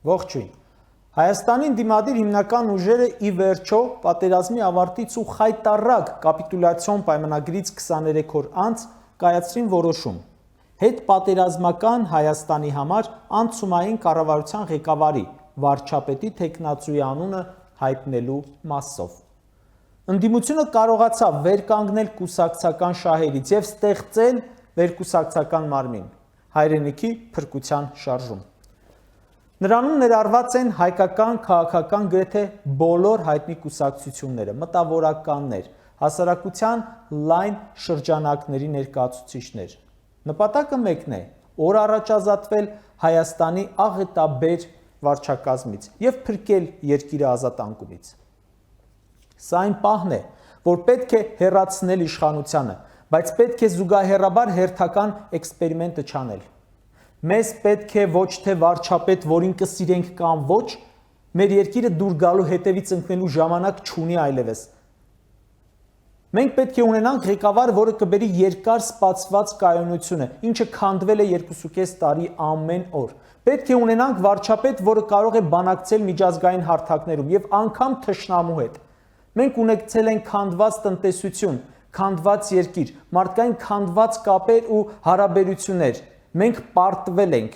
Ողջույն։ Հայաստանին դիմադիր հիմնական ուժերը ի վերջո պատերազմի ավարտից ու խայտառակ կապիտուլյացիոն պայմանագրից 23 օր անց կայացրին որոշում հետ պատերազմական Հայաստանի համար անցումային կառավարության ղեկավարի վարչապետի տեխնացուի անունը հայտնելու մասով։ Ընդդիմությունը կարողացավ վերկանգնել կուսակցական շահերից եւ ստեղծել վերկուսակցական մարմին հայրենիքի փրկության շարժում։ Նրանում ներառված են հայկական քաղաքական գրեթե բոլոր հայտնի կուսակցությունները, մտավորականներ, հասարակության լայն շրջանակների ներկայացուցիչներ։ Նպատակը մեկն է՝ օր առաջ ազատվել Հայաստանի աղետաբեր վարչակազմից եւ փրկել երկիրը ազատ անկումից։ Սա այն պահն է, որ պետք է հեռացնել իշխանությանը, բայց պետք է զուգահեռաբար հերթական էքսպերիմենտը չանել։ Մեզ պետք է ոչ թե վարչապետ, որին կսիրենք կամ ոչ, մեր երկիրը դուր գալու հետևից ընկնելու ժամանակ չունի այլևս։ Մենք պետք է ունենանք ղեկավար, որը կբերի երկար սպասված կայունությունը, ինչը քանդվել է 2.5 տարի ամեն օր։ Պետք է ունենանք վարչապետ, որը կարող է բանակցել միջազգային հարթակներում եւ անգամ թշնամու հետ։ Մենք ունեցել ենք քանդված տնտեսություն, քանդված երկիր, մարդկային քանդված կապեր ու հարաբերություններ։ Մենք պարտվել ենք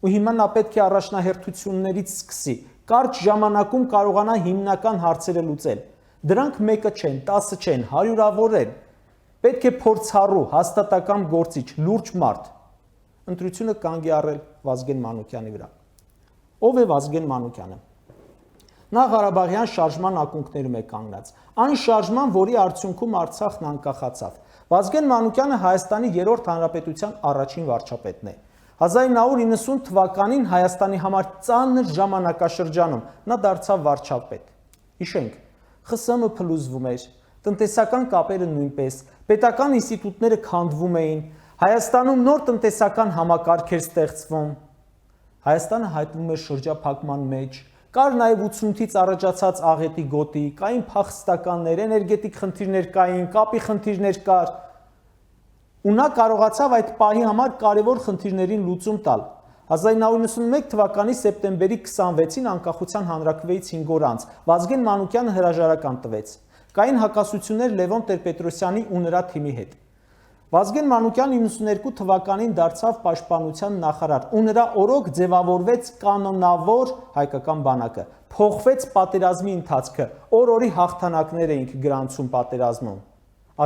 ու հիմա նա պետք է առաջնահերթություններից սկսի, կարճ ժամանակում կարողանա հիմնական հարցերը լուծել։ Դրանք մեկը չեն, 10 չեն, հարյուրավոր են։ Պետք է փորձառու, հաստատակամ գործիչ, լուրջ մարդ։ Ընտրությունը կանգ է առել Վազգեն Մանուկյանի վրա։ Ով է Վազգեն Մանուկյանը։ Նա Ղարաբաղյան շարժման ակունքներում է կանգնած։ Այն շարժման, որի արդյունքում Արցախն անկախացավ։ Վազգեն Մանուկյանը Հայաստանի 3-րդ հանրապետության առաջին վարչապետն է։ 1990 թվականին Հայաստանի համար ծանր ժամանակաշրջանում նա դարձավ վարչապետ։ Հիշենք, ԽՍՀՄ փլուզվում էր, տնտեսական կապերը նույնպես, պետական ինստիտուտները քանդվում էին, Հայաստանում նոր տնտեսական համակարգ էր ստեղծվում։ Հայաստանը հայտնվում էր շրջափակման մեջ, կար նաև 88-ից առաջացած աղետի գոտի, կային փախստականներ, էներգետիկ խնդիրներ կային, կապի խնդիրներ կար։ Ու նա կարողացավ այդ պահի համար կարևոր խնդիրներին լուծում տալ։ 1991 թվականի սեպտեմբերի 26-ին անկախության հանրաքվեից 5 օր անց Վազգեն Մանուկյանը հրաժարական տվեց։ Կային հակասություններ Լևոն Տեր-Պետրոսյանի ու նրա թիմի հետ։ Վազգեն Մանուկյանը 92 թվականին դարձավ պաշտպանության նախարար ու նրա օրոք ձևավորվեց կանոնավոր հայկական բանակը, փոխվեց պատերազմի ընթացքը, օր-օրի հաղթանակներ էինք գրանցում պատերազմում,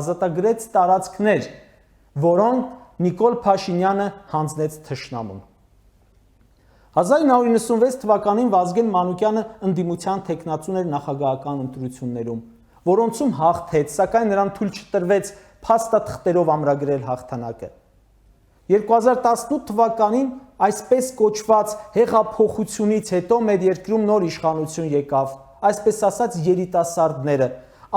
ազատագրեց տարածքներ, որոնք Նիկոլ Փաշինյանը հանձնեց թշնամուն։ 1996 թվականին Վազգեն Մանուկյանը ընդդիմության տեխնացուն էր նախագահական ընտրություններում, որոնցում հաղթեց, սակայն նրան թույլ չտրվեց փաստաթղթերով ամրագրել հաղթանակը։ 2018 թվականին այսպես կոչված հեղափոխությունից հետո մեր երկրում նոր իշխանություն եկավ, այսպես ասած երիտասարդները,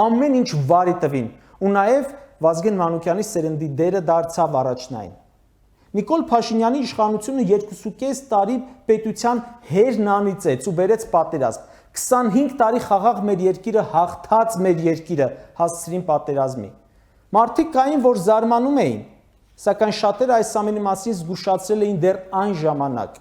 ամեն ինչ վարի տվին, ու նաև Վազգեն Մանուկյանի սերնդի դերը դարձավ առաջնային։ Նիկոլ Փաշինյանի իշխանությունը 2.5 տարի պետության հերն անիծեց ու բերեց պատերազմ։ 25 տարի խաղաղ մեր երկիրը հաղթած մեր երկիրը հասցրին պատերազմի։ Մարդիկ կային, որ զարմանում էին, սակայն շատերը այս ամենի մասին զգուշացրել էին դեռ այն ժամանակ։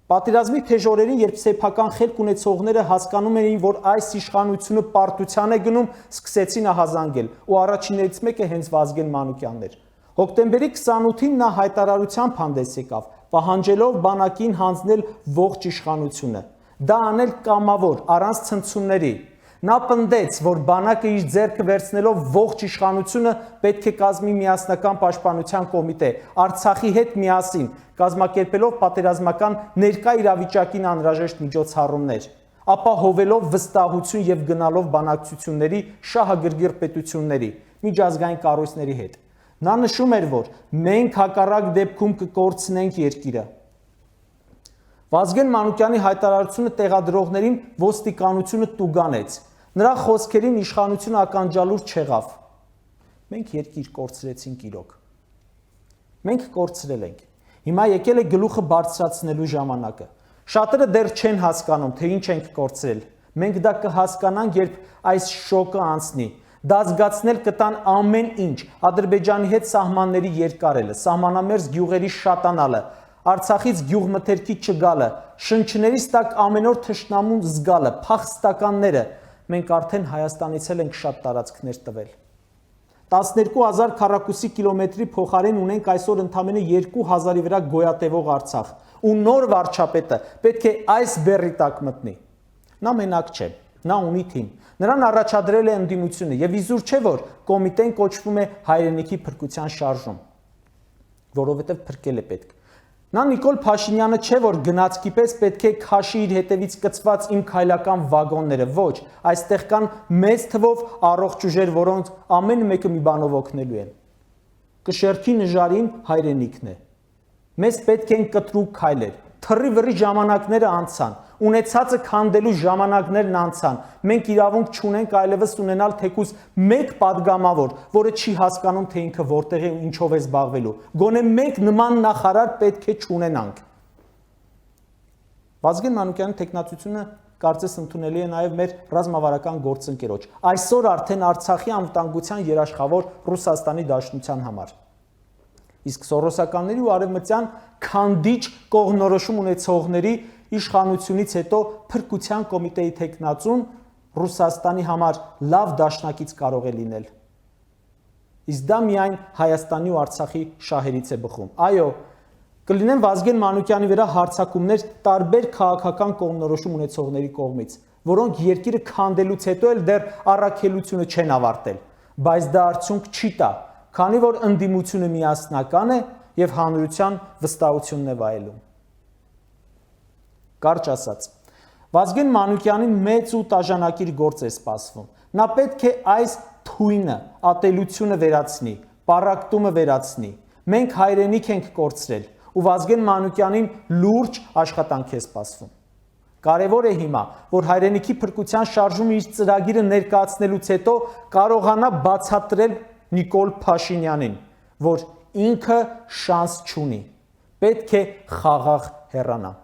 Պատերազմի թեժ օրերին, երբ սեփական խելք ունեցողները հասկանում էին, որ այս իշխանությունը պարտության է գնում, սկսեցին ահազանգել, ու առաջիններից մեկը հենց Վազգեն Մանուկյանն էր։ Հոկտեմբերի 28-ին նա հայտարարությամբ հանդես եկավ, պահանջելով բանակին հանձնել ողջ իշխանությունը։ Դա անել կամավոր, առանց ցնցումների։ Նա պնդեց, որ բանակը իր ձեռքը վերցնելով ողջ իշխանությունը պետք է կազմի միասնական պաշտպանության կոմիտե, Արցախի հետ միասին, կազմակերպելով պատերազմական ներկա իրավիճակին անհրաժեշտ միջոցառումներ, ապահովելով վստահություն եւ գնալով բանակցությունների շահագրգիռ պետությունների, միջազգային կառույցների հետ։ Նա նշում էր, որ մենք հակառակ դեպքում կկորցնենք երկիրը։ Վազգեն Մանուկյանի հայտարարությունը տեղադրողներին ոստիկանությունը տուգանեց։ Նրա խոսքերին իշխանությունը ականջալուր չեղավ։ Մենք երկիր կորցրեցինք իրոք։ Մենք կորցրել ենք։ Հիմա եկել է գլուխը բարձրացնելու ժամանակը։ Շատերը դեռ չեն հասկանում, թե ինչ ենք կորցրել։ Մենք դա կհասկանանք, երբ այս շոկը անցնի։ Դա զգացնել կտան ամեն ինչ, Ադրբեջանի հետ սահմանների երկարելը, սահմանամերձ գյուղերի շատանալը, Արցախից գյուղմթերքի չգալը, շնչներից տակ ամեն օր թշնամուն զգալը, փախստականները, մենք արդեն Հայաստանից էլ ենք շատ տարածքներ տվել։ 12,000 քառակուսի կիլոմետրի փոխարեն ունենք այսօր ընդամենը 2,000-ի վրա գոյատևող Արցախ, ու նոր վարչապետը պետք է այս բեռի տակ մտնի։ Նա մենակ չէ, նա ունի թիմ, նրան առաջադրել է ընդդիմությունը եւ իզուր չէ, որ կոմիտեն կոչվում է հայրենիքի փրկության շարժում, որովհետեւ փրկել է պետք։ Նա Նիկոլ Փաշինյանը չէ, որ գնացքի պես պետք է քաշի իր հետևից կծված իմ քայլական վագոնները, ոչ, այստեղ կան մեծ թվով առողջ ուժեր, որոնց ամեն մեկը մի բանով օգնելու են։ Կշերքի նժարին հայրենիքն է։ Մեզ պետք են կտրուկ քայլեր, թռի վռի ժամանակները անցան, ունեցածը քանդելու ժամանակներն անցան, մենք իրավունք չունենք այլևս ունենալ թեկուզ մեկ падգամավոր, որը չի հասկանում, թե ինքը որտեղ է ու ինչով է զբաղվելու, գոնե մեկ նման նախարար պետք է չունենանք։ Վազգեն Մանուկյանի տեխնացությունը կարծես ընդունելի է նաև մեր ռազմավարական գործընկերոջ, այսօր արդեն Արցախի անվտանգության երաշխավոր Ռուսաստանի Դաշնության համար։ Իսկ սորոսականների ու արևմտյան քանդիչ կողմնորոշում ունեցողների իշխանությունից հետո փրկության կոմիտեի տեխնացուն Ռուսաստանի համար լավ դաշնակից կարող է լինել։ Իսկ դա միայն Հայաստանի ու Արցախի շահերից է բխում։ Այո, կլինեն Վազգեն Մանուկյանի վրա հարձակումներ տարբեր քաղաքական կողմնորոշում ունեցողների կողմից, որոնք երկիրը քանդելուց հետո էլ դեռ առաքելությունը չեն ավարտել, բայց դա արդյունք չի տա, քանի որ ընդդիմությունը միասնական է եւ հանրության վստահությունն է վայելում։ Կարճ ասած, Վազգեն Մանուկյանին մեծ ու տաժանակիր գործ է սպասվում։ Նա պետք է այս թույնը, ատելությունը վերացնի, պառակտումը վերացնի։ Մենք հայրենիք ենք կորցրել ու Վազգեն Մանուկյանին լուրջ աշխատանք է սպասվում։ Կարևոր է հիմա, որ հայրենիքի փրկության շարժումը իր ծրագիրը ներկայացնելուց հետո կարողանա բացատրել Նիկոլ Փաշինյանին, որ ինքը շանս չունի, պետք է խաղաղ հեռանա։